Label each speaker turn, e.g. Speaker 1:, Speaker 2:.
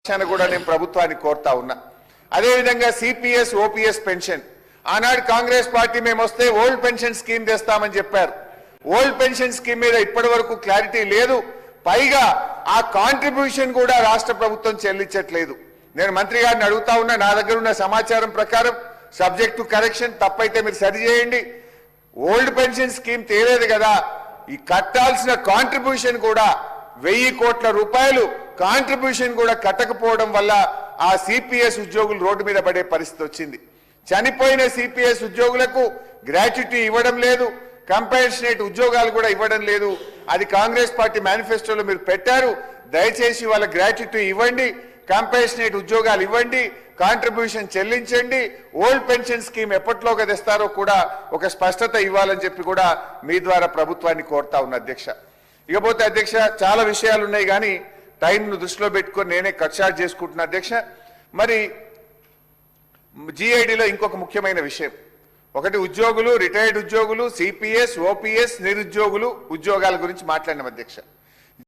Speaker 1: కూడా నేను ప్రభుత్వాన్ని కోరుతా ఉన్నా. అదేవిధంగా సిపిఎస్ ఓపీఎస్ పెన్షన్ ఆనాడు కాంగ్రెస్ పార్టీ మేము వస్తే ఓల్డ్ పెన్షన్ స్కీమ్ తెస్తామని చెప్పారు. ఓల్డ్ పెన్షన్ స్కీమ్ మీద ఇప్పటి వరకు క్లారిటీ లేదు. పైగా ఆ కాంట్రిబ్యూషన్ కూడా రాష్ట్ర ప్రభుత్వం చెల్లించట్లేదు. నేను మంత్రి గారిని అడుగుతా ఉన్నా, నా దగ్గర ఉన్న సమాచారం ప్రకారం సబ్జెక్ట్ టు కరెక్షన్, తప్పైతే మీరు సరిచేయండి. ఓల్డ్ పెన్షన్ స్కీమ్ తేలేదు కదా, ఈ కట్టాల్సిన కాంట్రిబ్యూషన్ కూడా 1000 కోట్ల రూపాయలు కాంట్రిబ్యూషన్ కూడా కట్టకపోవడం వల్ల ఆ సిపిఎస్ ఉద్యోగులు రోడ్డు మీద పడే పరిస్థితి వచ్చింది. చనిపోయిన సిపిఎస్ ఉద్యోగులకు గ్రాట్యుటీ ఇవ్వడం లేదు, కంపెన్సేట్ ఉద్యోగాలు కూడా ఇవ్వడం లేదు. అది కాంగ్రెస్ పార్టీ మేనిఫెస్టోలో మీరు పెట్టారు. దయచేసి వాళ్ళ గ్రాట్యుటీ ఇవ్వండి, కంపెన్సేట్ ఉద్యోగాలు ఇవ్వండి, కాంట్రిబ్యూషన్ చెల్లించండి. ఓల్డ్ పెన్షన్ స్కీమ్ ఎప్పటిలోగా తెస్తారో కూడా ఒక స్పష్టత ఇవ్వాలని చెప్పి కూడా మీ ద్వారా ప్రభుత్వాన్ని కోరుతా ఉన్న అధ్యక్ష. ఇకపోతే అధ్యక్ష, చాలా విషయాలు ఉన్నాయి కానీ టైంను దృష్టిలో పెట్టుకొని నేనే కట్ షార్ట్ చేసుకుంటున్నా అధ్యక్ష. మరి జిఐడిలో ఇంకొక ముఖ్యమైన విషయం, ఒకటి ఉద్యోగులు, రిటైర్డ్ ఉద్యోగులు, సిపిఎస్ ఓపీఎస్ నిరుద్యోగులు ఉద్యోగాల గురించి మాట్లాడినాం అధ్యక్ష.